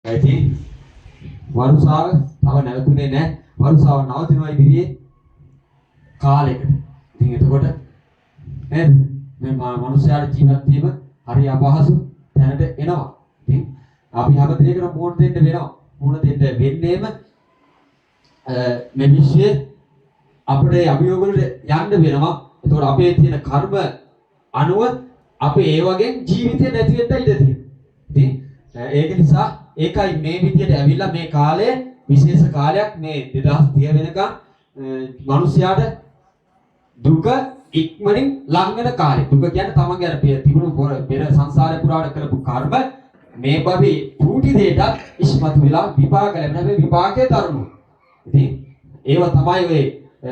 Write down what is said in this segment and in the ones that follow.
ඉතින් වරුසාව තව නැවතුනේ නැහැ. වරුසාව නවතිනවා ඉදිරියේ කාලයකට. ඉතින් එතකොට නේද මේ මනුස්සයාට ජීවත් වීම හරි අපහසු තැනට එනවා. ඉතින් අපි හැම දෙයකටම මුහුණ දෙන්න වෙනවා. මුහුණ දෙන්න වෙන්නේම මේ විශ්වයේ අපේ අභියෝග වලට යන්න වෙනවා. එතකොට අපේ තියෙන කර්ම අනුව අපේ ඒ වගේ ජීවිතේ නැති වෙන්න ඉඩ තියෙනවා. ඉතින් ඒක නිසා ඒකයි මේ විදියට ඇවිල්ලා මේ කාලය විශේෂ කාලයක් මේ 2030 වෙනකම් මිනිස්යාට දුක ඉක්මනින් ලං වෙන කාලය. දුක කියන්නේ තමන්ගේ අර තිබුණු පෙර සංසාරේ පුරාවට කරපු කර්ම මේ භවයේ කුටි දෙයකට ඉස්මතු වෙලා විපාක ලැබෙන හැබැයි විපාකයේ දරුණු. ඉතින් ඒව තමයි ඔය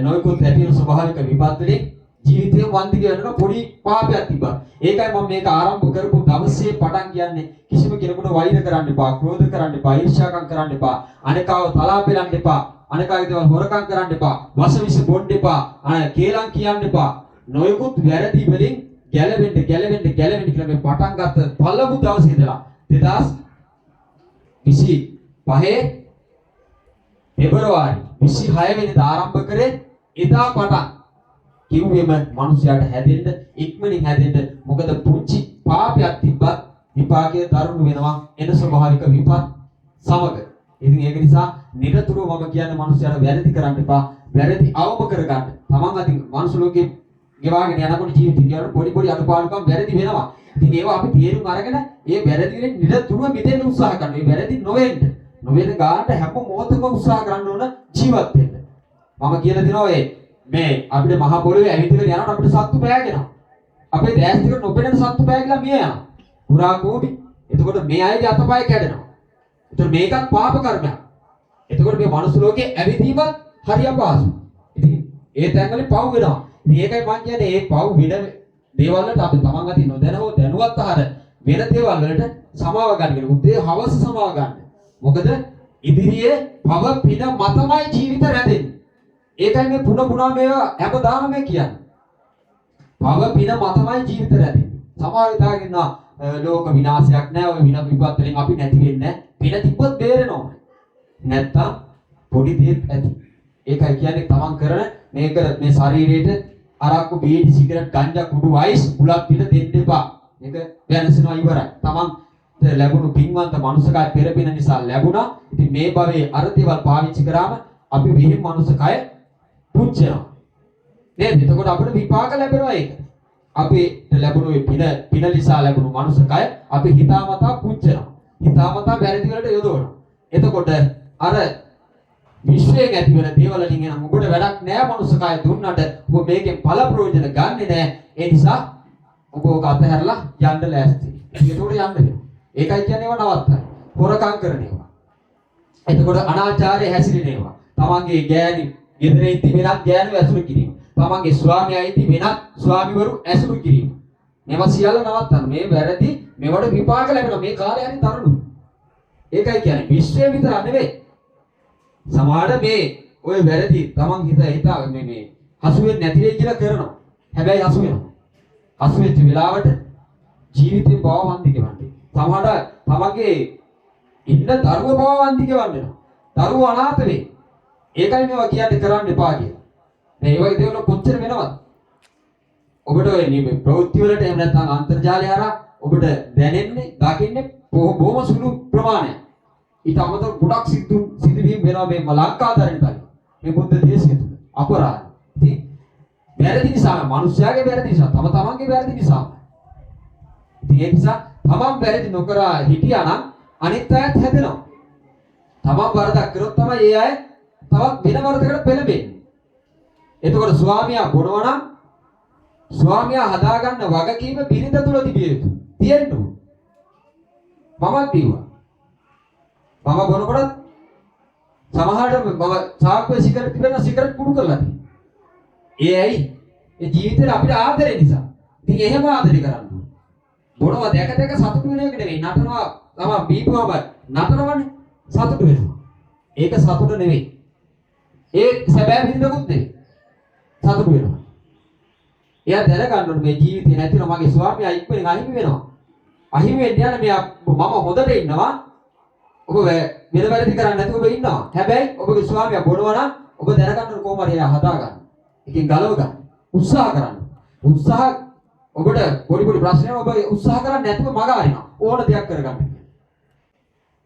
නොයෙකුත් ඇතිවෙන ස්වභාවික විපත් වලින් ජීවිතේ වන්දික වෙන පොඩි පාපයක් තිබ්බා. ඒකයි මම මේක ආරම්භ කරපු දවසේ පටන් කියන්නේ කිසිම කෙනෙකුට වෛර කරන්න එපා, ක්‍රෝධ කරන්න එපා, ඊර්ෂ්‍යාකම් කරන්න එපා, අනේකාව තලා පෙලන්න එපා, අනේකාගේ දේවල් හොරකම් කරන්න එපා, වසවිස බොන්න එපා, කේලම් කියන්න එපා. නොයෙකුත් වැරදි වලින් ගැලවෙන්න කියලා මේ පටන් ගත්ත පළමු දවසේ ඉඳලා 2025 පෙබරවාරි 26 වෙනිදා ආරම්භ කරේ එදා පටන් කිව්වෙම මිනිස්යාට හැදෙන්න ඉක්මනින් හැදෙන්න මොකද පුංචි පාපයක් තිබ්බත් විපාකයේ දරුණු වෙනවා එන ස්වභාවික විපත් සමග. ඉතින් ඒක නිසා නිරතුරුව මම කියන්නේ මිනිස්යාට වැරදි කරන්න එපා. වැරදි අවම කරගන්න. තමන් අතින් මනුස්ස ලෝකේ ගෙවාගෙන යනකොට ජීවිතේ කියන පොඩි අනුපාඩුකම් වැරදි වෙනවා. ඉතින් ඒවා අපි තේරුම් අරගෙන ඒ වැරදි වලින් නිරතුරුව මිදෙන්න උත්සාහ කරනවා. මේ වැරදි නොවෙන්න ගානට හැම මොහොතකම උත්සාහ කරන්න ඕන ජීවත් වෙන්න. මම කියලා දෙනවා මේ අපිට මහ පොළොවේ ඇවිදගෙන යනකොට අපිට සත්තු පෑගෙනවා. අපේ දැස් දෙක නොපෙනෙන සත්තු පෑගලා මිය යනවා. පුරා කෝපි. එතකොට මේ අයගේ අතපය කැඩෙනවා. එතකොට මේකත් පාප කර්මයක්. එතකොට මේ මනුස්ස ලෝකේ ඇවිදීමත් හරි අපහසුයි. ඉතින් ඒ තැන්වලින් පව් වෙනවා. ඉතින් ඒකයි මම කියන්නේ මේ පව් වෙන දේවල් වලට අපි තමන් අතින් නොදැන හෝ දැනුවත් අහර වෙන දේවල් වලට සමාව ගන්න. උදේ හවස සමාව ගන්න. මොකද ඉදිරියේ පව පින මතමයි ජීවිත රැඳෙන්නේ. ඒකයි මේ පුනා මේවා හැමදාම මේ කියන්නේ. පව පින මතමයි ජීවිත රැඳෙන්නේ. සමහර විටගෙන ලෝක විනාශයක් නැහැ. ඔය විපත් වලින් අපි නැති වෙන්නේ නැහැ. පින තිබ්බොත් බේරෙනවා. නැත්තම් පොඩි දෙයක් ඇති. ඒකයි කියන්නේ තමන් කරන මේක මේ ශරීරයට අරක්කු බීඩි සිගරට් ගංජා කුඩු වයිස් බුලත් පිට දෙන්න එපා. මේක වෙනසනවා ඉවරයි. තමන් ලැබුණු පින්වන්ත මනුස්සකය පෙරපින නිසා ලැබුණා. ඉතින් මේ භවයේ අර දේවල් පාවිච්චි කරාම අපි විහිම් මනුස්සකය පුච්චනවා. නේද? එතකොට අපිට විපාක ලැබෙනවා ඒක. අපි ලැබුණු පින නිසා ලැබුණු මනුස්සකය අපි හිතාමතා පුච්චනවා. හිතාමතා වැරදි වලට යොදවනවා. එතකොට අර විශ්වයෙන් ඇති වෙන දේවල් වලින් එන මොකට වැඩක් නෑ මනුස්සකය දුන්නට ඔබ මේකෙන් ඵල ප්‍රයෝජන ගන්නෙ නෑ. ඒ නිසා ඔබ ඔක අතහැරලා යන්න ලෑස්ති. ඒකට යන්න වෙනවා. ඒකයි කියන්නේ ඒවා නවත්තන්න. හොරකම් කරන ඒවා. එතකොට අනාචාරය හැසිරෙන ඒවා. තමන්ගේ ගෑණි ගෙදරින් තිබෙනත් ගෑනු ඇසුරු කිරීම. තමන්ගේ ස්වාමියායිති වෙනත් ස්වාමිවරු ඇසුරු කිරීම. මේවා සියල්ල නවත්තන්න. මේ වැරදි මේවට විපාක ලැබෙනවා. මේ කාලේ හරි තරුණු. ඒකයි කියන්නේ විශ්වය විතර නෙවෙයි. සමහරට මේ ඔය වැරදි තමන් හිතා මේ හසු වෙන්නේ නැති වෙයි කියලා කරනවා. හැබැයි හසු වෙනවා. හසු වෙච්ච වෙලාවට ජීවිතේ බවවන්ති ගෙවන්නේ. සමහරට තමන්ගේ ඉන්න දරුව බවවන්ති ගෙවන්නවා. දරුව අනාථ වෙයි. ඒකයි මේවා කියන්නේ කරන්න එපා කියලා. මේ වගේ දේවල් කොච්චර වෙනවද? ඔබට ඔය මේ ප්‍රවෘත්ති වලට එහෙම නැත්නම් අන්තර්ජාලය හරහා ඔබට දැනෙන්නේ, දකින්නේ බොහොම සුළු ප්‍රමාණයක්. ඊට අමතරව ගොඩක් සිදුවීම් වෙනවා මේ ලංකාදරණිතයි. මේ බුද්ධ දේශය තුළ අපරාධ. ඉතින් වැරදි නිසා, මිනිස්යාගේ වැරදි නිසා, තමන්ගේ වැරදි නිසා. ඉතින් ඒ නිසා තමන් වැරදි නොකර හිටියා නම් අනිත් අයත් හැදෙනවා. තමන් වරදක් කරොත් තමයි ඒ අය තවත් වෙන වරදකට පෙළඹෙන්නේ. එතකොට ස්වාමියා බොනවා නම් ස්වාමියා හදාගන්න වගකීම බිරිඳ තුල තිබිය යුතුයි. තියෙන්න ඕන. මමත් දීවා. මම බොනකොට සමහරට මම සාක්කුවේ සිගරට් තිබෙන සිගරට් කුඩු කරලා තියෙනවා. ඒ ඇයි? ඒ ජීවිතේ අපිට ආදරේ නිසා. ඉතින් එහෙම ආදරේ කරන්න ඕන. බොනවා දැක සතුටු වෙන එක නෙවෙයි. නටනවා තමයි බීපුවම නටනවනේ සතුටු වෙනවා. ඒක සතුට නෙවෙයි. ඒ සැබෑ විඳිනකුත් නෙවෙයි. සතුටු වෙනවා. එයා දැනගන්න ඕනේ මේ ජීවිතේ නැතිනම් මගේ ස්වාමියා ඉක්මනින් අහිමි වෙනවා. අහිමි වෙන්න යන මම හොඳට ඉන්නවා. ඔබ වෙන වැරදි කරන්නේ නැතුව ඔබ ඉන්නවා. හැබැයි ඔබගේ ස්වාමියා බොනවා නම් ඔබ දැනගන්න කොහොම හරි හදා ගන්න. එකෙන් ගලව ගන්න. උත්සාහ කරන්න. උත්සාහ ඔබට පොඩි ප්‍රශ්නයක් ඔබ උත්සාහ කරන්නේ නැතුව මග අරිනවා. ඕන දෙයක් කරගන්න.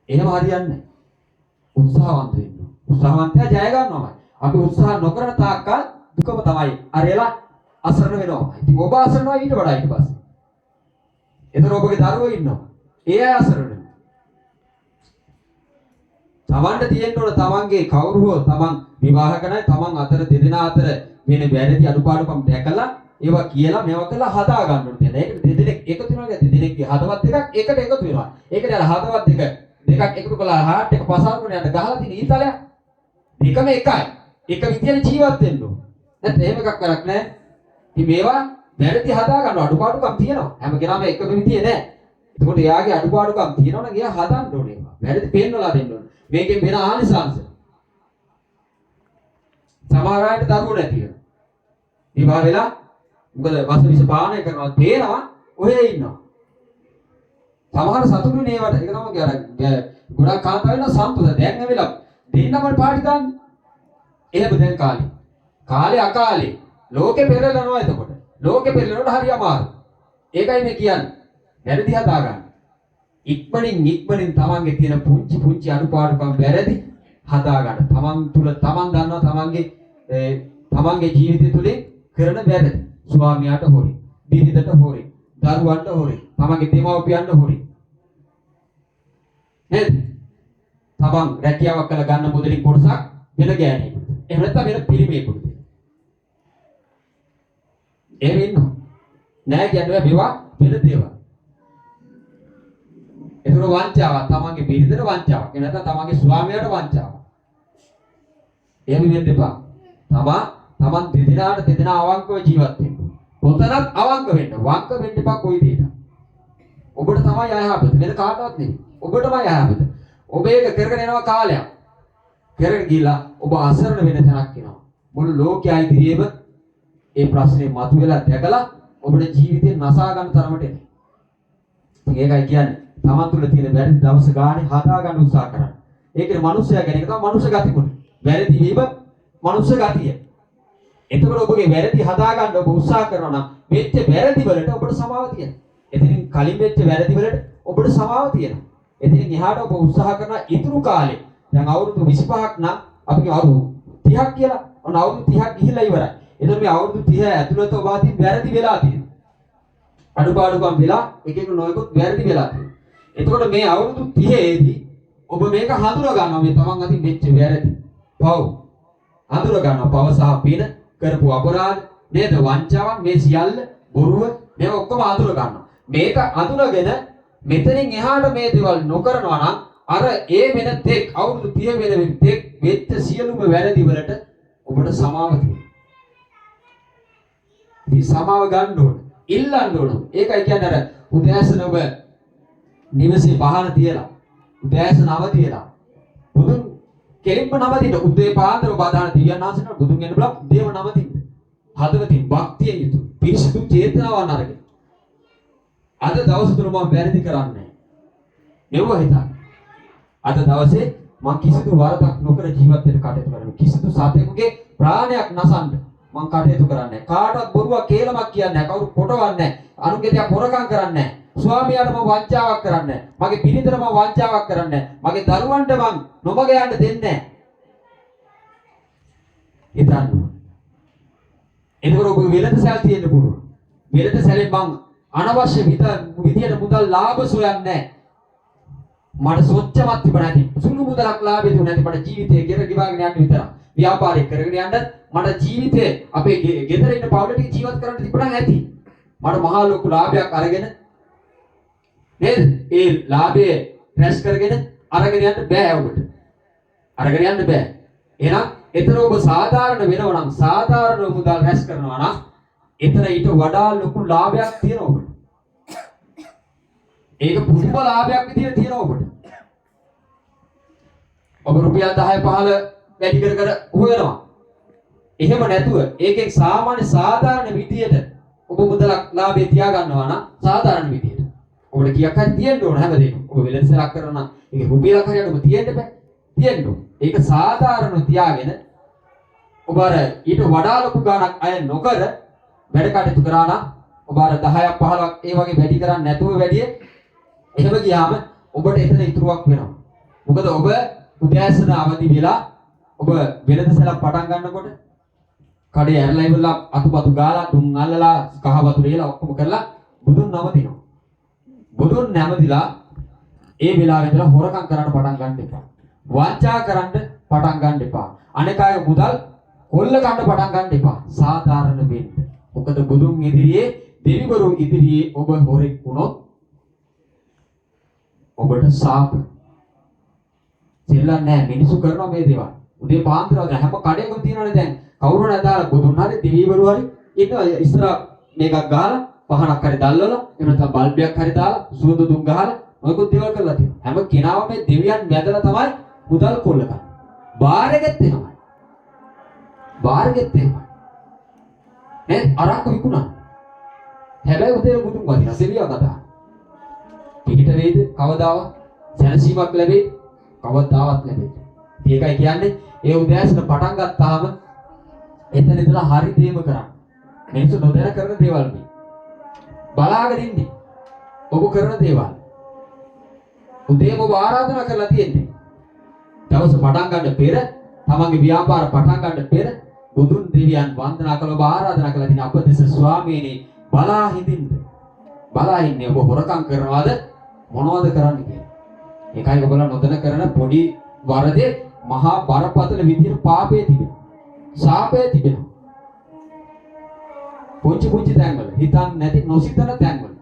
එහෙම හරියන්නේ නැහැ. උත්සාහවන්ත වෙන්න. උත්සාහවන්තයා ජය ගන්නවා. අපි උත්සාහ නොකරන තාක්කල් දුකම තමයි. අරේලා අසරණ වෙනවා. ඉතින් ඔබ අසරණ වෙයි ඊට වඩා ඊට පස්සේ. එතන ඔබගේ දරුවෝ ඉන්නවා. ඒ අය අසරණ වෙනවා. තමන්ට තියෙන්න ඕන තමන්ගේ කවුරු හෝ තමන් විවාහ කරනයි තමන් අතර දෙදෙනා අතර වෙන වැරදි අඩුපාඩුකම් දැකලා ඒවා කියලා මේවා කළා හදා ගන්න ඕනේ. ඒක දෙදෙනෙක් එකතු වෙනවා. දෙදෙනෙක්ගේ හදවත් දෙකක් එකට එකතු වෙනවා. ඒකට අර හදවත් දෙකක් එකතු කළා හાર્ට් එක පසාර කරන යන ගහලා තියෙන ඊතලයක් දෙකම එකයි. එක විදියට ජීවත් වෙන්න ඕන. නැත්නම් එහෙම එකක් කරක් නැහැ. ඉතින් මේවා වැරදි හදා ගන්න අඩුපාඩුකම් තියෙනවා. හැම කෙනාම එකම විදිය නැහැ. එතකොට එයාගේ අඩුපාඩුකම් තියෙනවනම් එයා හදන්න ඕනේ. වැරදි පෙන්නලා දෙන්න ඕනේ. මේකෙන් වෙන ආනිසංශ. සමහර අයට දරුවෝ නැති වෙනවා. විවාහ වෙලා මොකද වසවිස පානය කරනවා තේනවා ඔහේ ඉන්නවා. සමහර සතුටු නේවට ඒක තමයි අර ගොඩක් කාන්තාව වෙන සම්පූර්ණ දැන් ඇවිල්ලා දෙන්නම පාටි දාන්නේ. එහෙම දැන් කාලේ අකාලේ ලෝකේ පෙරලනවා එතකොට. ලෝකේ පෙරලනකොට හරි අමාරු. ඒකයි මේ කියන්නේ. වැරදි හදා ගන්න. ඉක්මනින් තමන්ගේ තියෙන පුංචි අඩුපාඩුකම් වැරදි හදා ගන්න. තමන් තුල තමන් දන්නවා තමන්ගේ ජීවිතය තුලින් කරන වැරදි. ස්වාමියාට හොරි, බිරිඳට හොරි, දරුවන්ට හොරි, තමන්ගේ දෙමව්පියන්ට හොරි. නේද? තමන් රැකියාවක් කරලා ගන්න මුදලින් කොටසක් වෙන ගෑණියෙකුට. එහෙම නැත්නම් වෙන පිරිමියෙකුට. එහෙම ඉන්නවා. නෑ කියන්නේ මේවා වෙන දේවල්. ඒතර වංචාවක් තමන්ගේ බිරිඳට වංචාවක්. එහෙම නැත්නම් තමන්ගේ ස්වාමියාට වංචාවක්. එහෙම වෙන්න එපා. තමන් දෙදෙනා අවංකව ජීවත් වෙන්න. කොතනත් අවංක වෙන්න. වංක වෙන්න එපා කොයි දෙයකට. ඔබට තමයි අයහපත. වෙන කාටවත් නෙවෙයි. ඔබටමයි අයහපත. ඔබ ඒක කරගෙන යනවා කාලයක්. කරගෙන ගිහලා ඔබ අසරණ වෙන තැනක් එනවා. මුළු ලෝකයයි ඉදිරියේම ඒ ප්‍රශ්නේ මතුවලා දැකලා ඔබේ ජීවිතේ නසා ගන්න තරමට එනවා. ඒකයි කියන්නේ තමන් තුළ තියෙන වැරදි දවස ගානේ හදා ගන්න උත්සාහ කරන්න. ඒකේ මනුස්සයා ගැන එක තමයි මනුස්ස ගතිගුණ. වැරදි වීම මනුස්ස ගතිය. එතකොට ඔබගේ වැරදි හදා ගන්න ඔබ උත්සාහ කරනවා නම් මෙච්ච වැරදි වලට ඔබට සමාව තියෙනවා. එතනින් කලින් වෙච්ච වැරදි වලට ඔබට සමාව තියෙනවා. එතනින් එහාට ඔබ උත්සාහ කරන ඉතුරු කාලේ දැන් අවුරුදු 25ක් නම් අපි අවුරුදු 30ක් කියලා ඔන්න අවුරුදු 30ක් ගිහිල්ලා ඉවරයි. එතකොට මේ අවුරුදු 30 ඇතුළත ඔබ අතින් වැරදි වෙලා තියෙනවා. අඩුපාඩුකම් වෙලා එක නොයෙකුත් වැරදි වෙලා තියෙනවා. එතකොට මේ අවුරුදු 30ේදී ඔබ මේක හඳුනා ගන්නවා මේ තමන් අතින් වෙච්ච වැරදි. පව්. හඳුනා ගන්නවා පව සහ පින කරපු අපරාධ නේද වංචාවන් මේ සියල්ල බොරුව මේක ඔක්කොම හඳුනා ගන්නවා. මේක හඳුනාගෙන මෙතනින් එහාට මේ දේවල් නොකරනවා නම් අර ඒ වෙන තෙක් අවුරුදු 30 වෙන තෙක් වෙච්ච සියලුම වැරදි වලට ඔබට සමාව තියෙනවා. මේ සමාව ගන්න ඕන. ඉල්ලන්න ඕන. ඒකයි කියන්නේ අර උදෑසන ඔබ නිවසේ පහන තියලා උදෑසන අවදියලා බුදුන් කෙලින්ම නවතින්න උදේ පාන්දර ඔබ අදහන දිව්‍යන් ආසන බුදුන් ගැන බලලා දේව නවතින්න. හදවතින් භක්තියෙන් යුතු පිරිසිදු චේතනාවන් අරගෙන අද දවස තුන මම වැරදි කරන්නේ නෙව හිතන්න. අද දවසේ මම කිසිදු වරදක් නොකර ජීවත් වෙන්න කටයුතු කරනවා. කිසිදු සතෙකුගේ ප්‍රාණයක් නසන්න මම කටයුතු කරන්නේ. කාටවත් බොරුවක් කේලමක් කියන්නේ නැහැ. කවුරු කොටවන්නේ නැහැ. අනුන්ගේ දෙයක් හොරකම් කරන්නේ නැහැ. ස්වාමියාට මම වංචාවක් කරන්නේ නැහැ. මගේ පිරිතට මම වංචාවක් කරන්නේ නැහැ. මගේ දරුවන්ට මම නොමග යන්න දෙන්නේ නැහැ. හිතන්න. එතකොට ඔබ වෙලඳ සැල් තියෙන්න පුළුවන්. වෙලඳ සැලෙන් මම අනවශ්‍ය විදියට මුදල් ලාභ සොයන්නේ නැහැ. මට සොච්චමත් තිබුණා නැති. සුළු මුදලක් ලාභය දුන්නේ නැති මට ජීවිතේ ගෙර ගිවාගෙන යන්න විතරක්. ව්‍යාපාරය කරගෙන යන්න මට ජීවිතේ අපේ ගෙදර ඉන්න පවුල ටික ජීවත් කරන්න තිබුණා නැති. මට මහා ලොකු ලාභයක් අරගෙන නේද? ඒ ලාභය රැස් කරගෙන අරගෙන යන්න බෑ ඔබට. අරගෙන යන්න බෑ. එහෙනම් එතන ඔබ සාධාරණ වෙනවා නම් සාධාරණ මුදල් රැස් කරනවා නම් එතන ඊට වඩා ලොකු ලාභයක් තියෙනවා ඔබට. ඒක පුදුම ලාභයක් විදියට තියෙනවා ඔබට. ඔබ රුපියල් 10 15 වැඩි කර හොයනවා. එහෙම නැතුව ඒකෙන් සාමාන්‍ය සාධාරණ විදියට ඔබ මුදලක් ලාභේ තියා ගන්නවා නම් සාධාරණ විදියට ඔබට කීයක් හරි තියෙන්න ඕන හැමදේම. ඔබ වෙලෙන්සලක් කරන ඒක රුපියලක් හරි ඔබ තියෙන්න බෑ. තියෙන්න ඕන. ඒක සාධාරණව තියාගෙන ඔබ අර ඊට වඩා ලොකු ගාණක් අය නොකර වැඩ කටයුතු කරා නම් ඔබ අර 10ක් 15ක් ඒ වගේ වැඩි කරන්නේ නැතුව වැඩිය එහෙම ගියාම ඔබට එතන ඉතුරුවක් වෙනවා. මොකද ඔබ උදෑසන අවදි වෙලා ඔබ වෙළඳසැලක් පටන් ගන්නකොට කඩේ ඇරලා ඉවරලා අතුපතු ගාලා දුම් අල්ලලා කහ වතුර ඒලා ඔක්කොම කරලා බුදුන් නවතිනවා. බුදුන් නැමදිලා ඒ වෙලාවෙ ඉඳලා හොරකම් කරන්න පටන් ගන්න එපා. වංචා කරන්න පටන් ගන්න එපා. අනිකාගේ මුදල් කොල්ල ගන්න පටන් ගන්න එපා. සාධාරණ වෙන්න. මොකද බුදුන් ඉදිරියේ දෙවිවරු ඉදිරියේ ඔබ හොරෙක් වුණොත් ඔබට සාප දෙල්ලන්නේ නැහැ. මිනිසු කරනවා මේ දේවල්. උදේ පාන්දර වගේ හැම කඩේකම තියෙනවනේ දැන්. කවුරු නැදාලා බුදුන් හරි දෙවිවරු හරි ඉන්නවා ඉස්සර මේකක් ගහලා පහනක් හරි දැල්වලා එහෙම නැත්නම් බල්බයක් හරි දාලා සුවඳ දුම් ගහලා මොකද දේවල් කරලා තියෙනවා. හැම කෙනාම මේ දෙවියන් වැදලා තමයි මුදල් කොල්ල ගන්න. බාරගෙත් එහෙමයි. බාරගෙත් එහෙමයි. නේ අරක්ක විකුණා. හැබැයි උදේ බුදුන් වදිනවා දෙවියෝ කතා. පිටිට වේද කවදාවත් සැනසීමක් ලැබෙයි කවදාවත් ලැබෙයි. ඒකයි කියන්නේ ඒ උදෑසන පටන් ගත්තාම එතන ඉඳලා හරි දේම කරන්න. මිනිස්සු නොදැන කරන දේවල් මේ. බලාගෙන ඉන්නේ. ඔබ කරන දේවල්. උදේම ඔබ ආරාධනා කරලා තියෙන්නේ. දවස පටන් ගන්න පෙර, තමන්ගේ ව්‍යාපාර පටන් ගන්න පෙර බුදුන් දෙවියන් වන්දනා කළ ඔබ ආරාධනා කළා තියෙන අපදෙස ස්වාමීනි බලා හිඳින්න. බලා ඉන්නේ ඔබ හොරකම් කරනවද මොනවද කරන්නේ කියලා. ඒකයි ඔයගොල්ලෝ නොදැන කරන පොඩි වරදේ මහා බරපතල විදිහට පාපේ තිබෙනවා. සාපේ තිබෙනවා. පුංචි පුංචි තැන්වල හිතන් නැති නොසිතන තැන්වල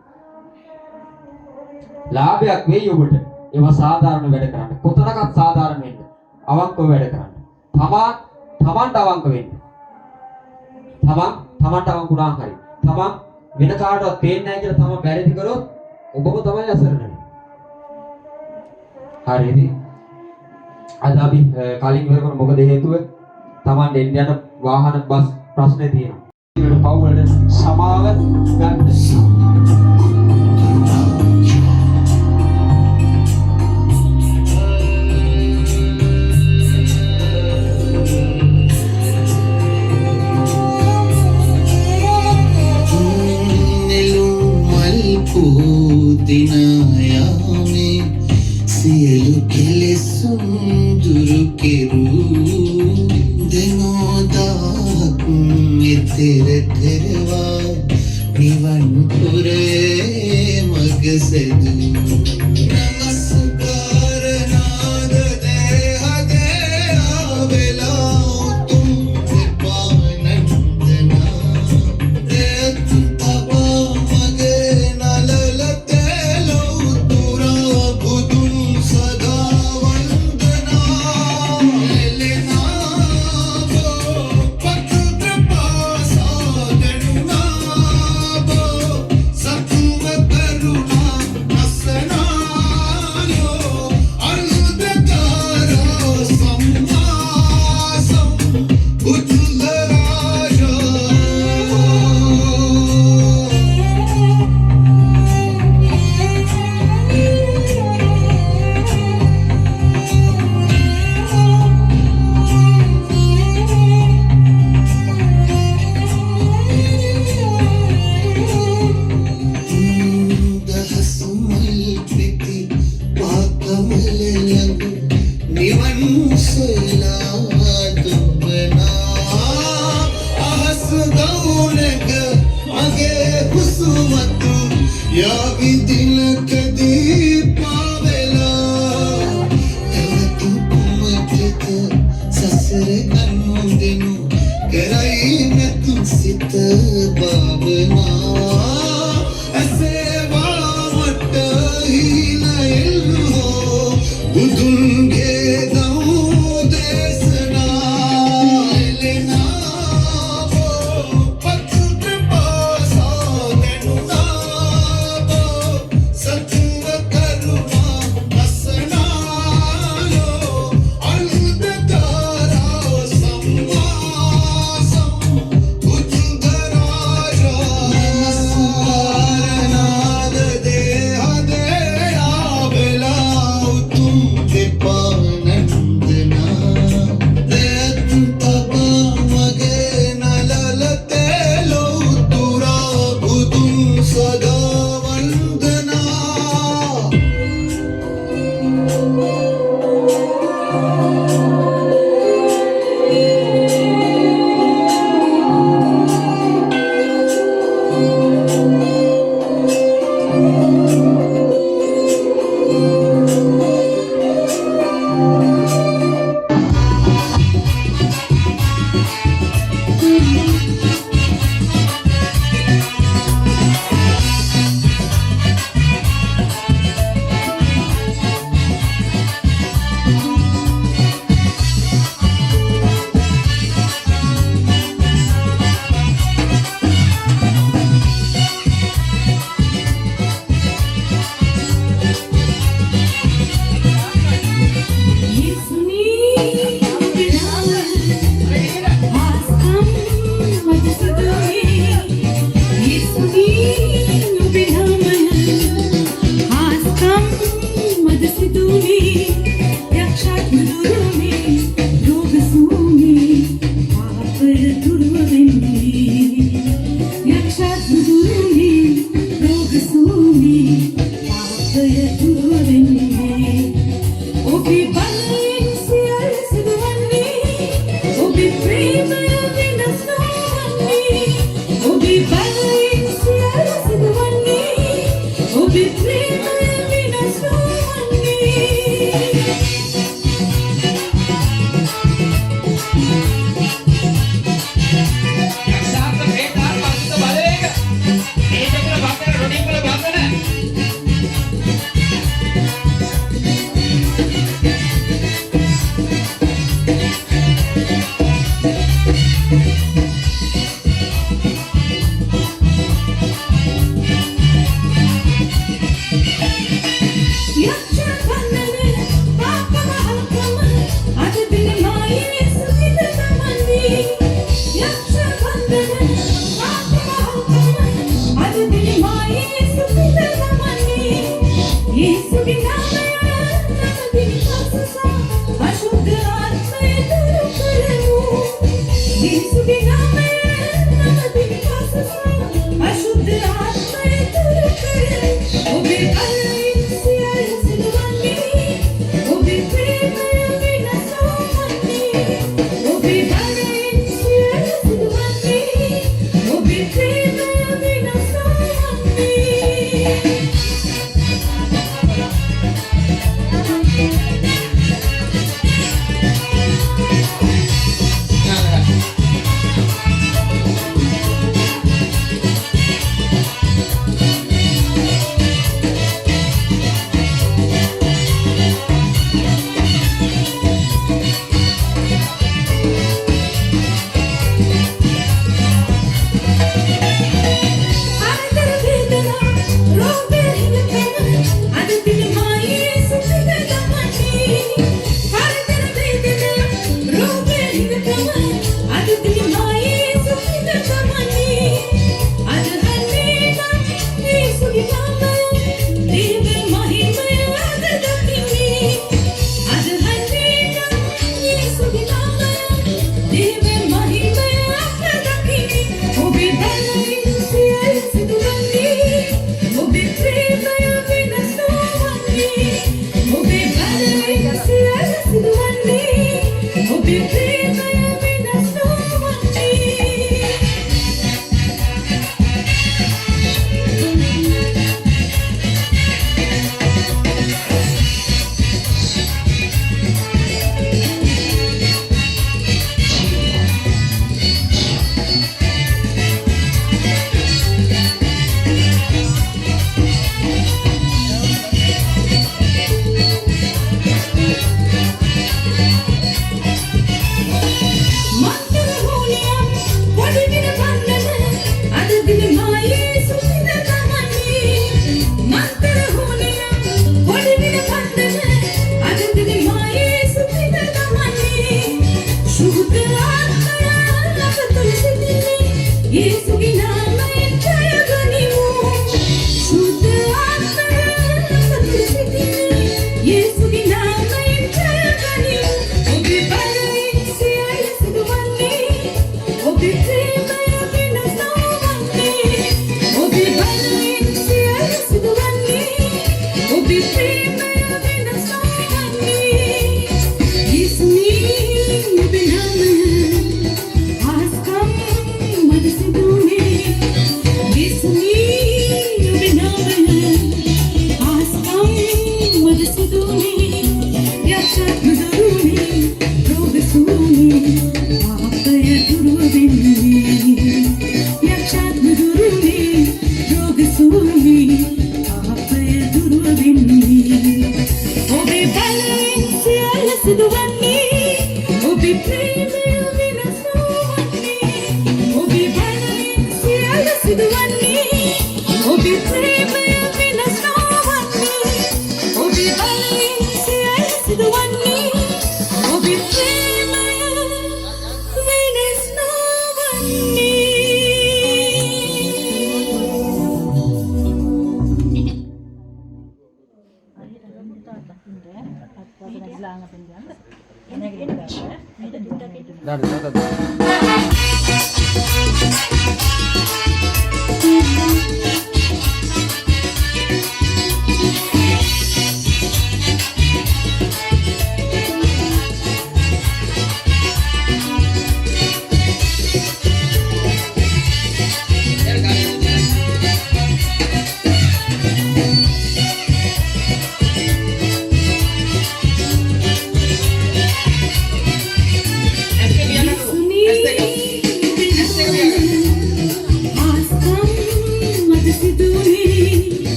ලාභයක් වෙයි ඔබට. ඒවා සාධාරණ වැඩ කරන්න. කොතනකත් සාධාරණ වෙන්න. අවංකව වැඩ කරන්න. තමන්ට අවංක වෙන්න. තමන්ට අවංක වුණාම හරි. තමන් වෙන කාටවත් පේන්නේ නැහැ කියලා තමන් බැරිදි කරොත් ඔබම තමයි අසරණ වෙන්නේ. හරිද? අද අපි කලින් ඉවර කරමු. මොකද හේතුව තමන් එන්න යන වාහන බස් ප්‍රශ්නේ තියෙනවා. ඊට පව් වලට සමාව ගන්න. දිනයාමේ සියලු කෙලෙසුන් දුරු කෙරු දෙනෝදාක් මෙතෙර කරවා නිවන් පුරේ මග සැදු නමස්කාර නාද දේහදේ ආවෙලා උතුම් දෙපානන්දනා දේත් තබා මගේ නලලත Karuna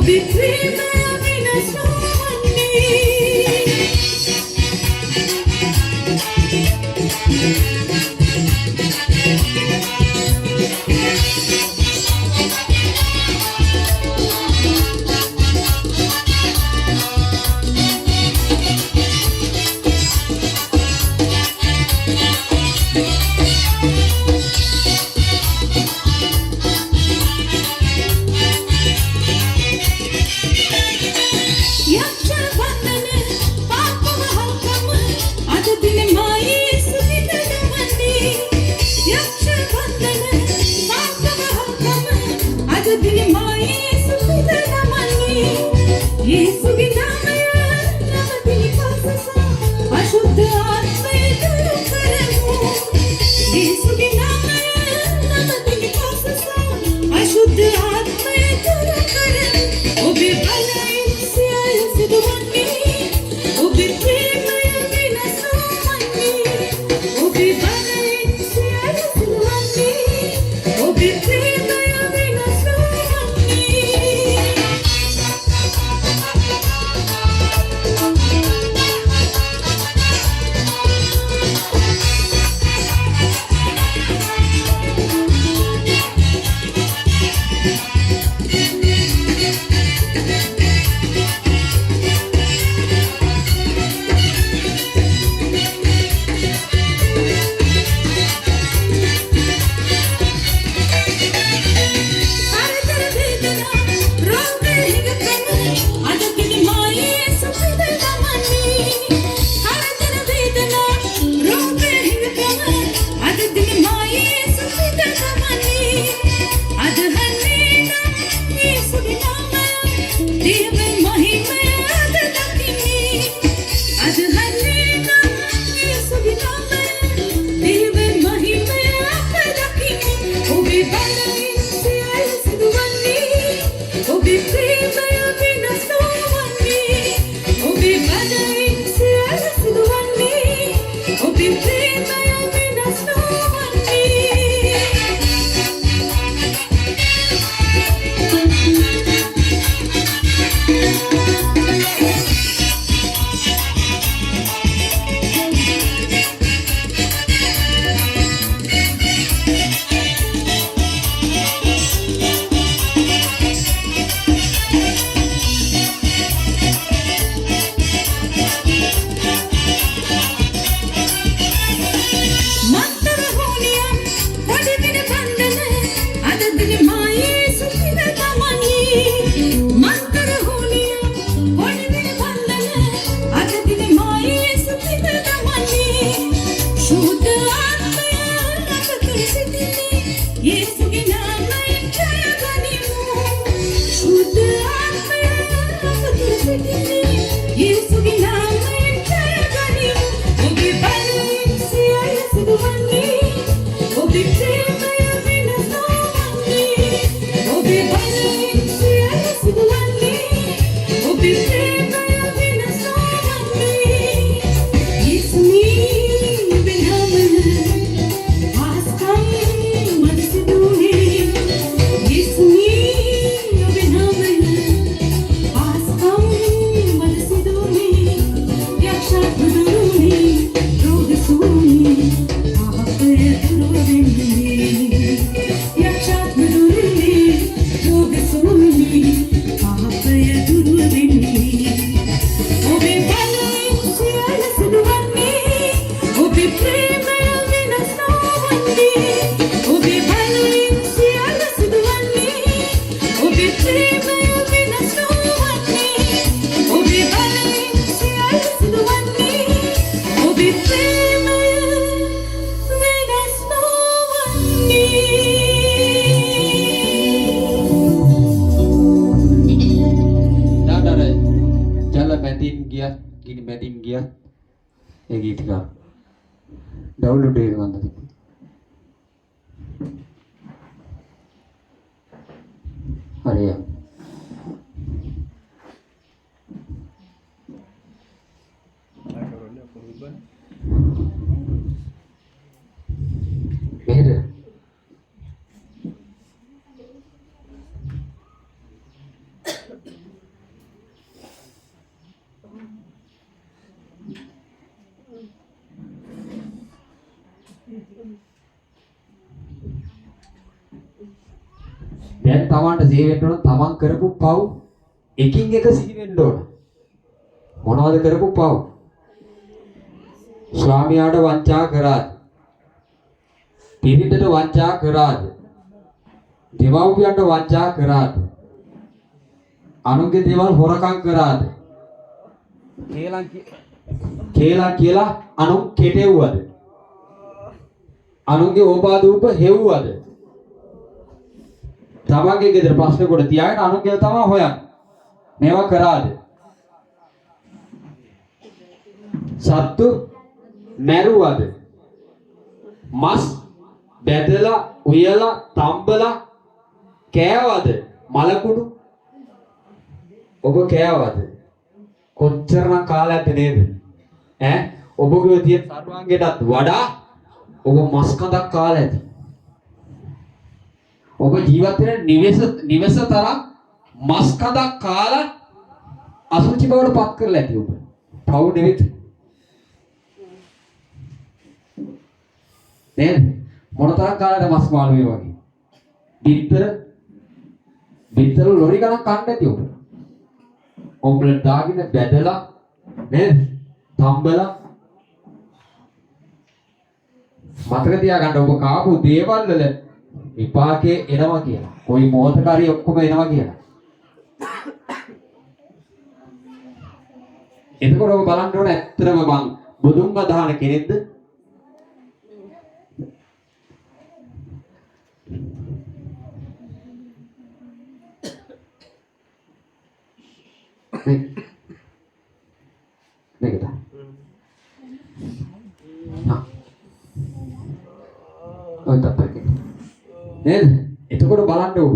ඔබේ ප්‍රේමය වෙනස් නොවන්නේ මැදින් ගියත් ඒ ගීත ටික ඩවුන්ලෝඩ් එක ගන්න තිබ්බා. හරියට. මෙහෙද? දැන් තමන්ට සිහි වෙන්න ඕන තමන් කරපු පව් එකින් එක සිහි වෙන්න ඕන. මොනවද කරපු පව්? ස්වාමියාට වංචා කරාද? පිරිතට වංචා කරාද? දෙමව්පියන්ට වංචා කරාද? අනුන්ගේ දේවල් හොරකම් කරාද? කේලම් කියලා අනුන් කෙටෙව්වද? අනුන්ගේ ඕපාදූප හෙව්වද? තමන්ගේ ගෙදර ප්‍රශ්න කොට තියාගෙන අනුන්ගේ තමයි හොයන්නේ. මේවා කරාද? සත්තු මැරුවද? මස් බැදලා උයලා තම්බලා කෑවද? මලකුණු ඔබ කෑවද? කොච්චරනම් කාලයක්ද නේද? ඔබගේ තියෙන සර්වාංගයටත් වඩා ඔබ මස් කඳක් කාලා ඇති. ඔබ ජීවත් වෙන නිවස තරම් මස් කඳක් කාලා අසුචි බවට පත් කරලා ඇති ඔබ. පව් නෙවෙයි. නේද? මොනතරම් කාලයකට මස් මාළු වේ වගේ. බිත්තර ලොරි ගණන් කන්න ඇති ඔබ. ඔම්ලට් දාගෙන බැදලා නේද? තම්බලා මතක තියාගන්න ඔබ කාපු දේවල් වල විපාකේ එනවා කියලා. කොයි මොහොතකරි ඔක්කොම එනවා කියලා. එතකොට ඔබ බලන්න ඕන ඇත්තටම මං බුදුන් අදහන කෙනෙක්ද? මේක තා. ඔය තත්ත්වයක. නේද? එතකොට බලන්න ඔබ.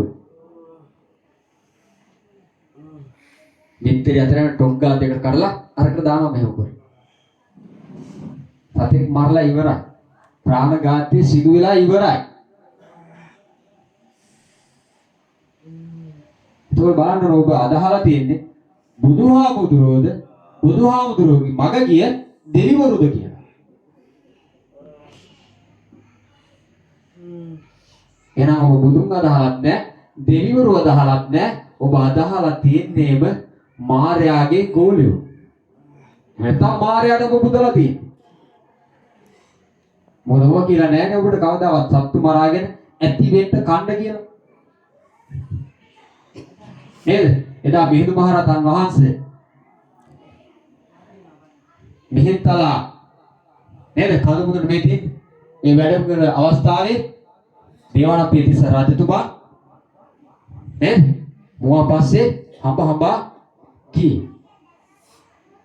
මිත්‍රි අතරම ටොග්ගා දෙකට කඩලා අරකට දානවා මෙහෙම කර. සතෙක් මරලා ඉවරයි. ප්‍රාණඝාතය සිදු වෙලා ඉවරයි. එතකොට බලන්න ඔබ අදහලා තියෙන්නේ බුදුහාමුදුරුවෝගේ මග ගිය දෙවිවරුද කියලා. එහෙනම් ඔබ බුදුන් අදහලත් නැහැ, දෙවිවරු අදහලත් නැහැ. ඔබ අදහලා තියෙන්නේම මාර්යාගේ ගෝලියෝ. නැත්නම් මාර්යාට ඔබ බුදලා තියෙන්නේ. මොනව කියලා නැහැ නේ ඔබට කවදාවත් සත්තු මරාගෙන ඇති වෙන්න කන්න කියලා. නේද? එදා මිහිඳු මහරහතන් වහන්සේ මිහින්තලා නේද කඳුමුදුන මේ තියෙන්නේ. මේ වැඩම කරන අවස්ථාවේ දේවානම්පියතිස්ස රජතුමා නේද? මුවා පස්සේ හඹා කී.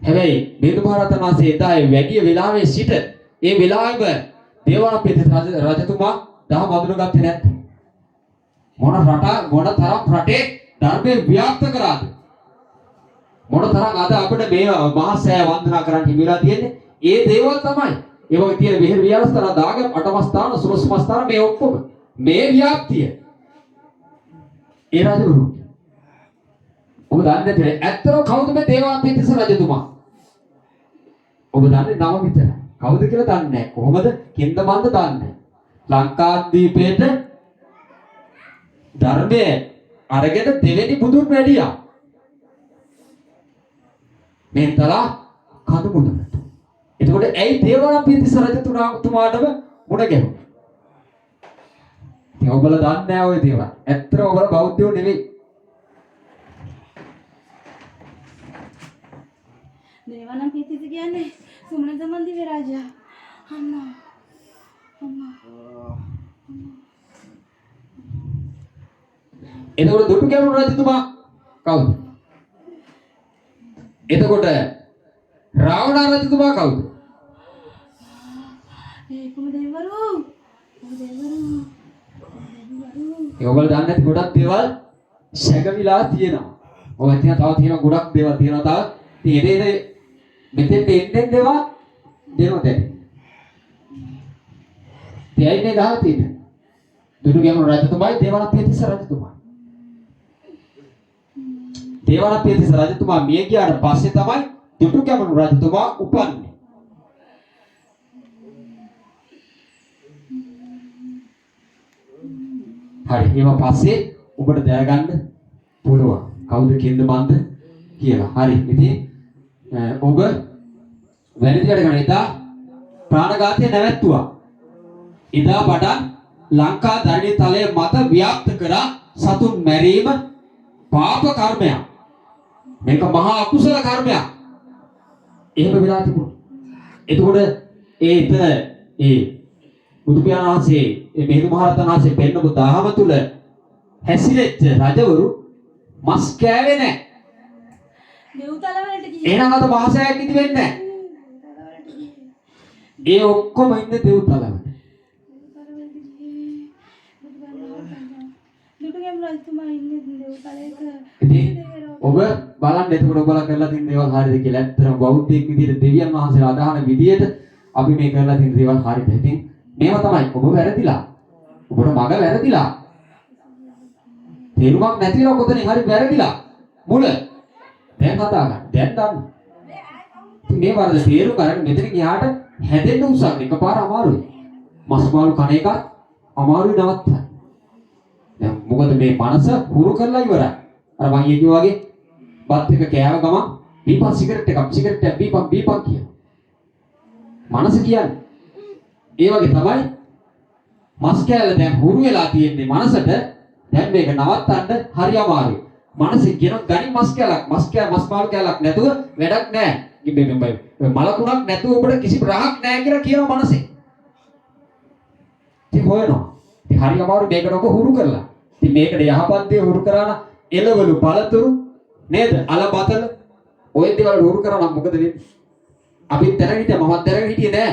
හැබැයි මිහිඳු මහරහතන් වහන්සේ එදා ඒ වැඩි වෙලාවේ සිට ඒ වෙලාවෙම දේවානම්පියතිස්ස රජතුමා දහම අඳුනගත්තේ නැත්නම් මොන තරම් රටේ ධර්මයේ ව්‍යාප්ත කරාද? මොන තරම් අද අපිට මේ මහා සෑය වන්දනා කරන්න හිමිලා තියෙන්නේ? ඒ දේවල් තමයි. ඒ වගේ තියෙන විහෙර විහාරස්ථාන දාගම් අටමස්ථාන සුලස්මස්ථාන මේ ඔක්කොම මේ ව්‍යාප්තිය. ඒ රජුරු. ඔබ දන්නේ නැතිනේ ඇත්තම කවුද මේ දේවානම්පියතිස්ස රජතුමා? ඔබ දන්නේ නම විතර. කවුද කියලා දන්නේ නැහැ. කොහොමද? කින්ද මන්ද දන්නේ නැහැ. ලංකාද්වීපයේද ධර්මයේ අරගෙන දෙවෙනි බුදුන් වැඩියා. මේ තලා කඳු මුදුනට. එතකොට ඇයි දේවානම්පියතිස්ස රජතුමාටම මුණ ගැහුනේ? ඉතින් ඔයගොල්ලෝ දන්නේ නැහැ ওই දේවල්. ඇත්තට ඔයගොල්ලෝ බෞද්ධයෝ නෙවෙයි. දේවානම්පියතිස්ස කියන්නේ සුමන දමන් දිව්‍ය රාජා. අම්මා. එතකොට දුටු ගැමුණු රජතුමා කවුද? එතකොට රාවණ රජතුමා කවුද? ඒකම දෙවිවරු. ඒගොල්ලෝ දන්නේ නැති ගොඩක් දේවල් සැකවිලා තියෙනවා. ඔය තව තියෙන ගොඩක් දේවල් තියෙනවා තව. ඉතින් මෙතෙන්ට එන්නේ දේවල් දෙනවා දැන්. දෙයිනේ ගහලා තියෙන්නේ. දුටු ගැමුණු රජතුමායි දේවානම්පියතිස්ස රජතුමා. දේවානම්පියතිස්ස රජතුමා මිය ගියාට පස්සේ තමයි දුටුගැමුණු රජතුමා උපන්නේ. හරි ඊම පස්සේ ඔබට දැනගන්න පුළුවන් කවුද කින්ද මන්ද කියලා. හරි ඉතින් ඔබ වැරදියට ගන්න එදා ප්‍රාණඝාතය නැවැත්තුවා. එදා පටන් ලංකා ධරණී තලයේ මත ව්‍යාප්ත කරා සතුන් මැරීම පාප කර්මයක්. මේක මහා අකුසල කර්මයක්. එහෙම වෙලා තිබුණා. එතකොට ඒ බුදු පියාණන් වහන්සේ මිහිඳු මහරහතන් වහන්සේ පෙන්නපු දහම තුල හැසිරෙච්ච රජවරු මස් කෑවේ නැහැ. දෙව්තල වලට ගිහින් එහෙනම් අද මහසෑයක් ඉදි වෙන්නේ නැහැ. ඒ ඔක්කොම ඉන්නේ දෙව්තලවල. දුටුගැමුණු රජතුමා ඉන්නේ දෙව්තලයක. ඉතින් ඔබ බලන්න එතකොට ඔබලා කරලා තියෙන දේවල් හරියද කියලා. ඇත්තටම බෞද්ධයෙක් විදිහට දෙවියන් වහන්සේලා අදහන විදිහට අපි මේ කරලා තියෙන දේවල් හරියද? ඉතින් මේවා තමයි ඔබ වැරදිලා. ඔබට මග වැරදිලා. තේරුමක් නැතිව කොතනින් හරි වැරදිලා. මුල දැන් කතා ගන්න. දැන් දන්න. ඉතින් මේ වරද තේරුම් ගන්න මෙතන ගියාට හැදෙන්න උත්සාහ එකපාර අමාරුයි. මස් මාළු කණ එකත් අමාරුයි නවත්තන්න. දැන් මොකද මේ මනස හුරු කරලා ඉවරයි. අර මම කියුවා වගේ බත් එක කෑව ගමන් බීපන් සිගරට් එකක් බීපන් කියන. මනස කියන්නේ ඒ වගේ තමයි මස් කෑල්ල දැන් හුරු වෙලා තියෙන්නේ මනසට. දැන් මේක නවත්තන්න හරි අමාරුයි. මනස කියන ගණි මස් මාළු කෑල්ලක් නැතුව වැඩක් නැහැ. මේ මලකුණක් නැතුව ඔබට කිසි රහක් නැහැ කියලා කියනවා මනසේ. ඉතින් හොයනවා. ඉතින් හරි අමාරු මේකට ඔබ හුරු කරලා. ඉතින් මේකට යහපත් දේ හුරු කරා නම් එළවලු පළතුරු නේද? අලබතල ඔය දේවල් හුරු කරා නම් මොකද වෙන්නේ? අපි දැනගෙන හිටියා මමත් දැනගෙන හිටියේ නෑ.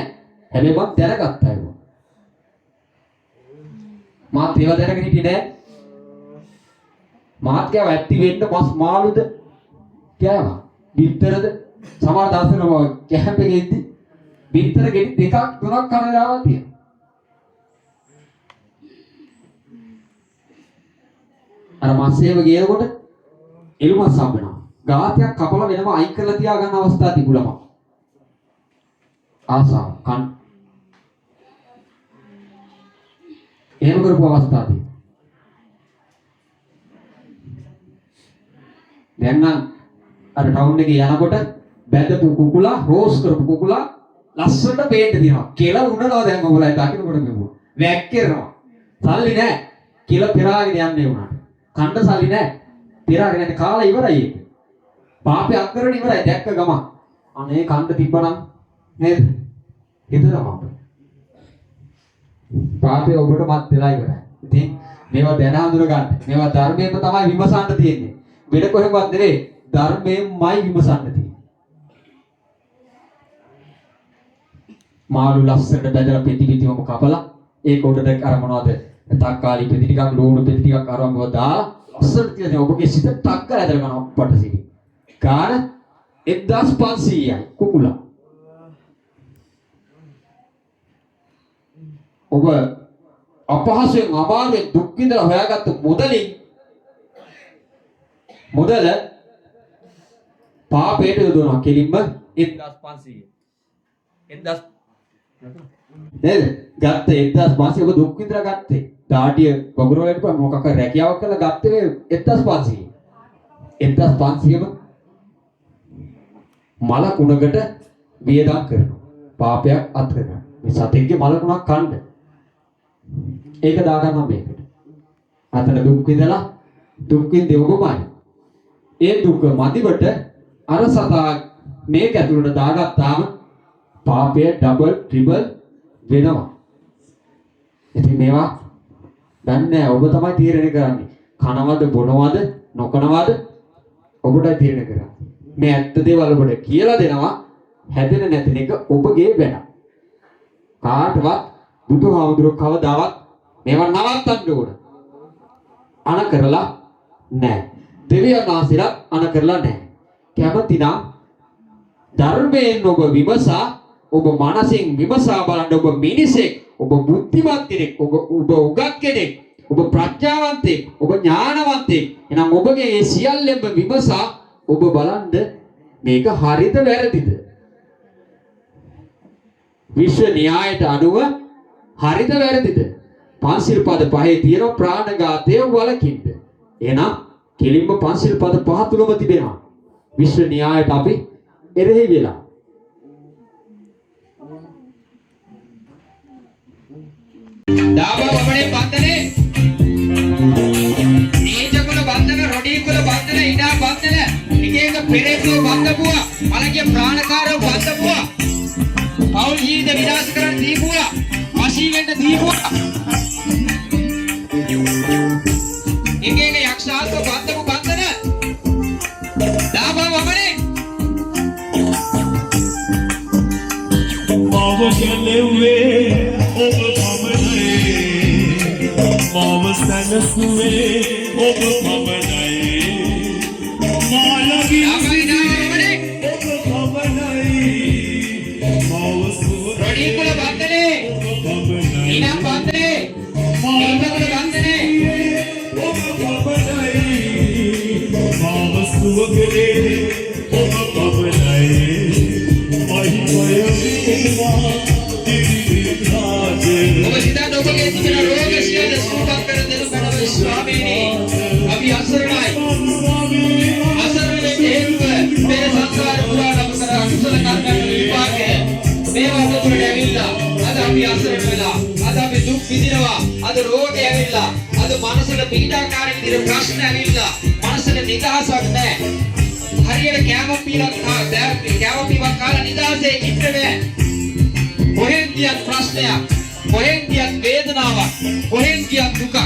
හැබැයි මම දැනගත්තා ඒක. මාත් ඒවා දැනගෙන හිටියේ නෑ. මාත් කියව ඇත්ති වෙන්න මස් මාළුද කෑවා. බිත්තරද සමහර දවස්වල මම කැම්ප් එකේ ඉද්දි බිත්තර ගෙඩි දෙකක් තුනක් කන වෙලාවක් තියෙනවා. අර මස්සේව ගියනකොට එළුමස් හම්බ වෙනවා. ගාතයක් කපලා වෙනම අයින් කරලා තියා ගන්න අවස්ථා තිබුණම. ආසාව කන් එහෙම කරපු අවස්ථා තියෙනවා. දැන් නම් අර ටවුන් එකේ යනකොට බැදපු කුකුලා රෝස් කරපු කුකුලා ලස්සනට පේන්න දිනවා. කියලා උනනවා දැන් ඔයගොල්ලෝ දකින්නකොට මෙවුවා. වැක්කිරනවා. සල්ලි නැහැ. කියලා පෙරාගෙන යන්නේ උනාට. කණ්ඩ සල්ලි නැහැ. පෙරාගෙන යන්නේ කාලා ඉවරයි ඒක. පාපේ අක්කරණ ඉවරයි දැක්ක ගමන්. අනේ කණ්ඩ තිබ්බනම් නේද? හිතනවා අපිට. පාපේ ඔබට මත් වෙලා ඉවරයි. ඉතින් මේවා දැන හඳුන ගන්න. මේවා ධර්මයෙන්ම තමයි විමසන්න තියෙන්නේ. වෙන කොහෙවත් නෙවෙයි ධර්මයෙන්මයි විමසන්න තියෙන්නේ. මාළු ලස්සනට බැදලා පෙති පිටිවම කපලා ඒක උඩට අර මොනවද? තක්කාලි පෙති ටිකක් ලෝණු පෙති ටිකක් අරවම දාලා ලස්සනට තියලා ඔබගේ සිත ටක් කරලා ඇදලා ගන්න අප්පට සිටි. කාණ 1500යි කුකුලා. ඔබ අපහසුයෙන් අමාරුවෙන් දුක් විඳලා හොයාගත්ත මුදල පාපයට යොදවනවා කෙලින්ම 1500. 1000 නේද? ගත්ත 1500 ඔබ දුක් විඳලා ගත්තේ. දාඩිය පගුරවලට මොකක් හරි රැකියාවක් කරලා ගත්තේ 1500. 1500ම මල කුණකට වියදම් කරනවා. පාපයක් අත් කරනවා. මේ සතෙක්ගේ මල කුණක් කන්න. ඒක දාගන්නවා මේකට. අතන දුක් විඳලා දුක් විඳේ ඔබමයි. ඒ දුක මදිවට අර සතා මේක ඇතුළට දාගත්තාම පාපය ඩබල් ට්‍රිබල් වෙනවා. ඉතින් මේවා දන්නේ ඔබ තමයි තීරණය කරන්නේ. කනවද බොනවද නොකනවද ඔබටයි තීරණය කරන්නේ. මේ ඇත්ත දේවල් ඔබට කියලා දෙනවා. හැදෙන නැතින එක ඔබගේ වැඩ. කාටවත් බුදුහාමුදුරුවෝ කවදාවත් මේවා නවත්තන්න ඕන. අන කරලා නැහැ. දෙවියන් වහන්සේලා අන කරලා නැහැ. කැමතිනම් ධර්මයෙන් ඔබ විමසා ඔබ මනසින් විමසා බලන්න. ඔබ මිනිසෙක්, ඔබ බුද්ධිමත් කෙනෙක්, ඔබ උගත් කෙනෙක්, ඔබ ප්‍රඥාවන්තයෙක්, ඔබ ඥානවන්තයෙක්. එහෙනම් ඔබගේ මේ සියල්ලම විමසා ඔබ බලන්න මේක හරිද වැරදිද? විශ්ව න්‍යායට අනුව හරිද වැරදිද? පංචශීල පද පහේ තියෙන ප්‍රාණඝාතය වළකින්න. එහෙනම් කෙලින්ම පංචශීල පද පහ තුලම තිබෙනවා. විශ්ව න්‍යායට අපි එරෙහි වෙලා. දාබා වමනේ බන්ධනේ නීචකුල බන්ධන රොඩීකුල බන්ධන ඉඩා බන්ධන එක පෙරේතුව බන්ධපුවා මලගේ ප්‍රාණකාරව බන්ධපුවා පෞල් ජීවිත විනාශ කරන්න දීපුවා වශී වෙන්න දීපුවා එක යක්ෂාත්ව බන්ධපු බන්ධන දාබා වමනේ අවගලෙවේ ඔබ පමණයි මම සැනසුවේ ඔබ පමණයි මාළගේ සිටියේ ඔබ පමණයි මවසුව රොඩීකුල බන්ධනේ ඉනම් බන්ධනේ නීචකුල බන්ධනේ ඔබ පමණයි මවසුවගේ ඔබ පමණයි ඔබ සිතන්න ඔබගේ තිබෙන රෝග සියල්ල සුවපත් කර දෙනු කනව ස්වාමීනි අපි අසරණයි අසරණ හේතුව මේ සංසාර පුරා අප කර අකුසල කර්මයන් විපාකය මේවා ඔබට ඇවිල්ලා අද අපි අසරණ වෙලා අද අපි දුක් විඳිනවා අද රෝගය ඇවිල්ලා අද මනසට පීඩාකාරී විදිහට ප්‍රශ්න ඇවිල්ලා මනසට නිදහසක් නැහැ හරියට කැම පීලක් කාලා නිදහසේ ඉන්න බෑ කොහෙන් ගියත් ප්‍රශ්නයක් කොහෙන් ගියත් වේදනාවක් කොහෙන් ගියත් දුකක්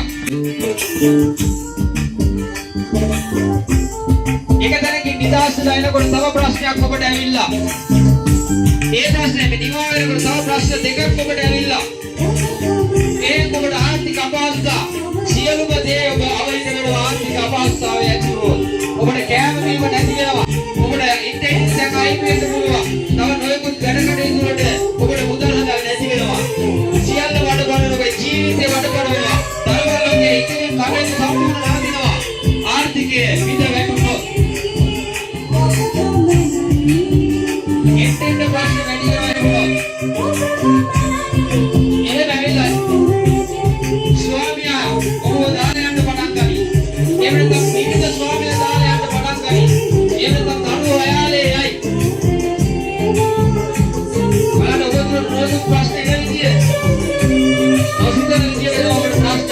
එක තැනකින් නිදහසට එනකොට තව ප්‍රශ්නයක් ඔබට ඇවිල්ලා ඒ ප්‍රශ්නේ මෙදිනවා වෙනකොට තව ප්‍රශ්න දෙකක් ඔබට ඇවිල්ලා ඒ ඔබට ආර්ථික අපහසුතා සියලුම දේ ඔබ අවහිර වෙන ආර්ථික අපහසුතාවය ඇති වුණොත් ඔබට කෑම බීම නැති වෙනවා ඔබට ඉන්ටර්නෙට් එක අයින් වෙන්න පුළුවන් තව නොයෙකුත් වැඩ කටයුතු වලට ඔබට මුදල් හදා නැති වෙනවා සියල්ල වඩ ඔබේ ජීවිතේ වඩ වෙනවා දරුවන්ගේ ඉතිරි කටයුතු සම්පූර්ණ නැතිනවා ආර්ථිකයේ විඳ වැටුණොත් ඉන්ටර්නෙට් ප්‍රශ්න වැඩි වෙනවා එහෙම ඇවිල්ලා ස්වාමියා ඔබ දානයන්ට පටන් ගනි එහෙම නැත්නම් විවිධ ස්වාමියා දානයන්ට පටන් ගනි එහෙම නැත්නම් දරුවෝ අයාලේ යයි බලන්න ඔබට රෝග ප්‍රශ්න එන විදිය ඔසිතන විදියට ඔබට ප්‍රශ්න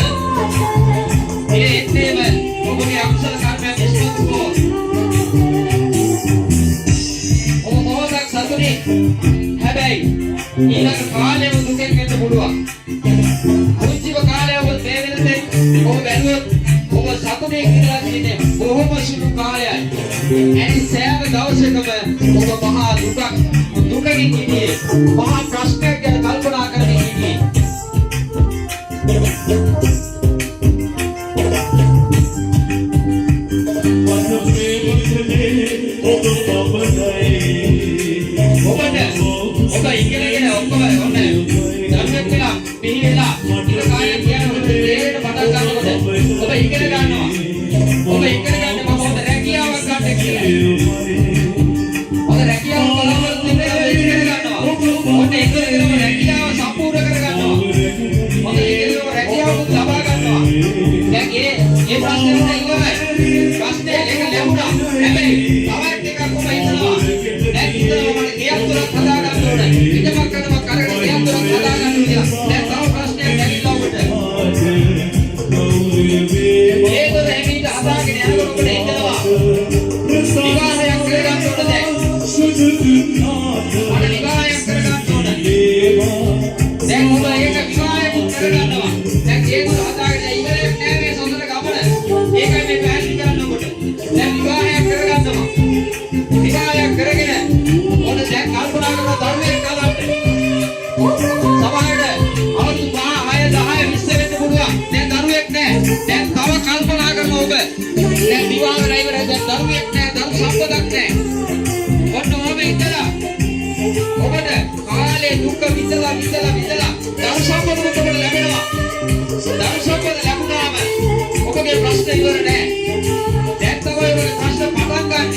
ඒ එන්නේම ඔබගේ අකුසල කර්මයන් ඉස්මතු කෝ ඔබ මොහොතක් සතුටින් හැබැයි ඊළඟ කාලෙම දුකෙන් එන්න පුළුවන් පුංචිව කාලය ඔබ තේරෙන්නේ ඔබ බැලුවොත් ඔබ සතුටින් ඉඳලා ඉන්නේ බොහොම සුළු කාලයයි ඇයි සෑම දවසකම ඔබ මහා දුකකින් ඉන්නේ මහා ප්‍රශ්නයක් ගැන කල්පනා කරමින් ඉන්නේ ඔබ ඉගෙනගෙන ඔක්කොම ඔන්නේ ධර්මයක් කියලා පිළිවෙලා ඉතින් කාලේ කියනකොට තේරෙන්න පටන් ගන්නකොට ඔබ ඉගෙන ගන්නවා ඔබ ඉගෙන ගන්න මම හොඳ රැකියාවක් ගන්න කියලා හොඳ රැකියාවක් බලාපොරොත්තු වෙන්න ඔබ ඉගෙන ගන්නවා ඔන්න ඉගෙනගෙන රැකියාව සම්පූර්ණ කර ගන්නවා හොඳ ඉගෙනගෙන රැකියාවක් ලබා ගන්නවා දැන් මේ ප්‍රශ්නේ ඉවරයි ප්‍රශ්නේ එක ලැබුණා හැබැයි තවත් එකක් ඔබ ඉන්නවා දැන් ඉතල මම ගියක් තුනක් හදා ගන්න ඕනේ ඉතමක් කරනවක් අරගෙන ගියක් තුනක් හදා ගන්න කියලා දැන් තව ප්‍රශ්නයක් ඇවිල්ලා ඔබට ඒක දෙහිඳ හදාගෙන යනකොට ඔබට හිතනවා විවාහයක් කරගන්න ඕනේ දැන් අර විවාහයක් කරගන්න ඕනේ දැන් ඔබ ඒක විවාහයක් කරගන්නවා දැන් ඒක හදාගෙන ඉවරයක් නෑ මේ සොඳන ගමන ඒකයි මේ පැහැදිලි කරන්න ඔබට දැන් විවාහයක් කරගන්නවා විවාහයක් කරගෙන ඔන්න දැන් කල්පනා කරන ධර්මයක් කාලන්න සමහරට අවුරුදු 5 6 10 20 වෙන්න පුළුවන් දැන් දරුවෙක් නෑ දැන් තව කල්පනා කරන ඔබ දැන් විවාහ කරලා ඉවරයි දැන් දරුවෙක් නෑ දරු සම්පතක් නෑ ඔන්න ඔබ ඉතලා ඔබට කාලේ දුක විඳලා දරු සම්පත ඔබට ලැබෙනවා දරු සම්පත ලැබුණාම ඔබගේ ප්‍රශ්න ඉවර නෑ. දැන් තමයි ඔබගේ ප්‍රශ්න පටන් ගන්න.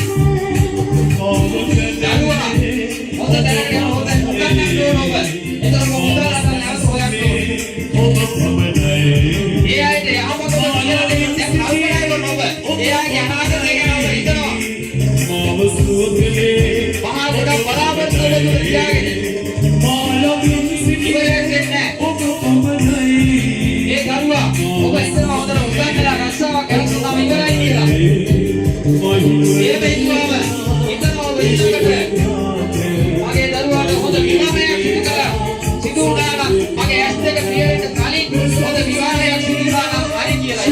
දරුවා හොඳ දැනගෙන හොඳ උගන්නන්න ඕන ඔබ. එතකොට මුදලා ගන්න නැවත හොයන්න ඕනේ. ඒ අයට යහපතම කියලා දෙන්න දැන් කල්පනා කරන ඔබ. ඒ අයගේ අනාගතය ගැන ඔබ හිතනවා. මහා ගොඩක් බලාපොරොත්තු වල තියාගෙන ඉවරෙන්නේ නැහැ. ඒ දරුවා ඔබ හිතනවා හොඳට උගන්නලා රස්සාවක් කරලා තමයි ඉවරයි කියලා. ඒ බෙන්වම හිතනවා ඔබ ඊළඟට මගේ දරුවාට හොඳ විවාහයක් සිදු කළා. සිදු වුණා නම් මගේ ඇස් දෙක පියෙන්න කලින් හොඳ විවාහයක් සිදු වුණා නම් හරි කියලා.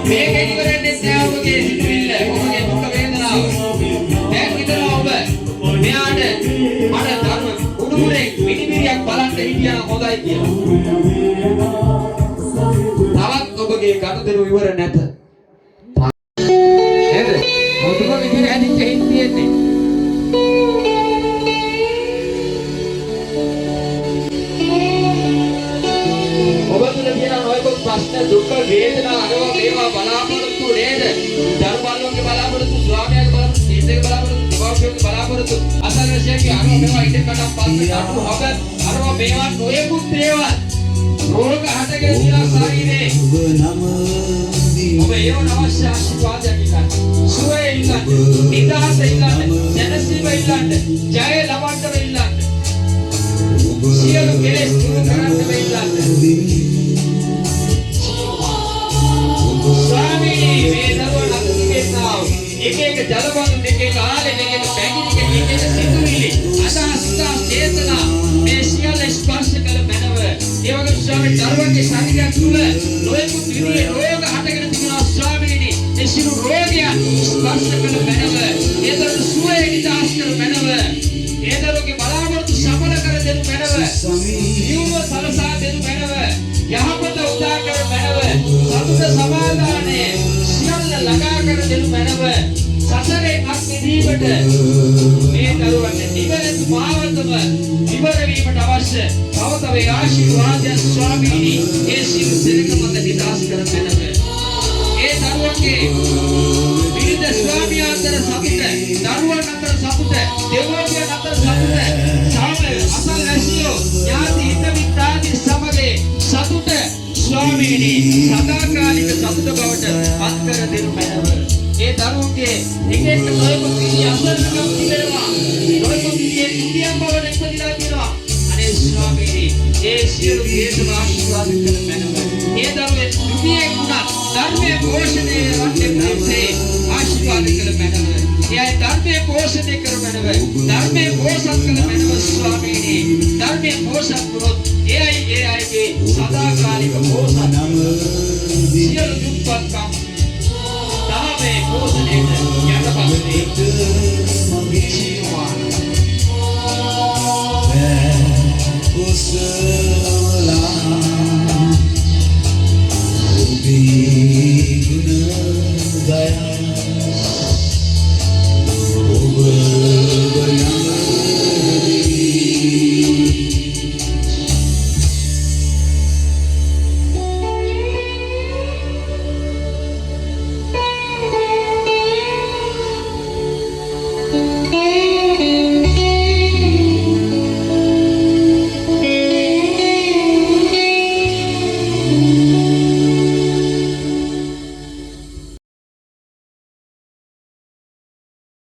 මේක ඉවරෙන්නේ නැහැ ඔබගේ සිතුවිල්ල. ඔබගේ දුක් වේදනාව. දැන් හිතනවා ඔබ මෙයාට මට ධර්ම උඩුමුරේ මිනිමිරියක් බලන්න හිටියා නම් හොඳයි කියලා. තවත් ඔබගේ ගනුදෙනු ඉවර නැත. නේද? මොකද විදිහට ඇදිච්ච හිටියෙන්නේ. ඔබ තුල තියෙන නොයෙකුත් ප්‍රශ්න දුක් වේදනා අරව මේවා බලාපොරොත්තු නේද? ධර්මවලගේ බලාපොරොත්තු ස්වාමයාගේ බලාපොරොත්තු සීතේ බලාපොරොත්තු දෙපාර්ශ්වයේ බලාපොරොත්තු අසල්වැසියන්ගේ අරව මේවා ඉතින් කඩම් පස්සේ අරව අරව මේවා නොයෙකුත් දේවල් රෝග හටගෙන තියෙන ශරීරේ ඔබ ඒව අවශ්‍ය ආශිර්වාදයක් ඉල්ලන්න. සුවය ඉල්ලන්න. නිදහස ඉල්ලන්න. දැනසීම ඉල්ලන්න. ජය ලබන්න ඉල්ලන්න. සියලු කෙලෙස් දුරු කරන්න ඉල්ලන්න. ස්වාමී මේ දරුවන් අත්දැකීමේතාව එක එක ජලබඳු දෙක එක ආලේ දෙක එක පැකිලි එක එක සිතුවිලි අදහස් චේතනා මේ සියල්ල ස්පර්ශ කළ මැනව. ඒ වගේම ස්වාමී දරුවන්ගේ ශරීරය තුළ නොයෙකුත් විදිහේ රෝග හටගෙන තිබෙනවා ස්වාමීනි. ඒ සියලු රෝගයන් ස්පර්ශ කළ මැනව. ඒ දරුවන්ට සුවය නිදහස් කළ මැනව. ඒ දරුවන්ගේ බලාපොරොත්තු සඵල කර දෙනු මැනව. ජීව සලසා දෙනු මැනව. යහපත උදා කර මැනව. සතුට සමාදානය සියල්ල ළඟා කර දෙනු මැනව. සසරේ අත් මිදීමට මේ දරුවන්ට නිවැරදි මාවතම ඉවර වීමට අවශ්‍ය තව ආශිර්වාදයන් ස්වාමීනි ඒ සියලු සෙනඟ මත නිදහස් කර මැනව. ඒ දරුවන්ගේ විවිධ ස්වාමියා අතර සතුට, දරුවන් අතර සතුට, දෙමෝපියන් අතර සතුට, අසල්වැසියෝ ඥාති හිත මිත්‍රාදී සමගයේ සතුට ස්වාමීනි සදාකාලික සතුට බවට පත් කර දෙනු මැනව. ඒ දරුවන්ගේ එක එක නොයෙකුත් විදිහේ අසරණකම් තිබෙනවා. නොයෙකුත් විදිහේ ඉන්දියන් බවට ඉපදිලා තියෙනවා. අනේ ස්වාමීනි ඒ සියලු හේතු ආශිර්වාද කර මැනව. ඒ දරුවේ දුකියේ වුණා ධර්මයේ පෝෂණය වන්නේ ආශිර්වාද කර මැනව. එයයි ධර්මයේ පෝෂණය කර මැනව. ධර්මයේ පෝෂණ කළ මැනව ස්වාමීනි. ධර්මයේ පෝෂණ කරොත් එයයිගේ සදාකාලික පෝෂණ. සියලු දුක්පත්කම් ධර්මයේ පෝෂණය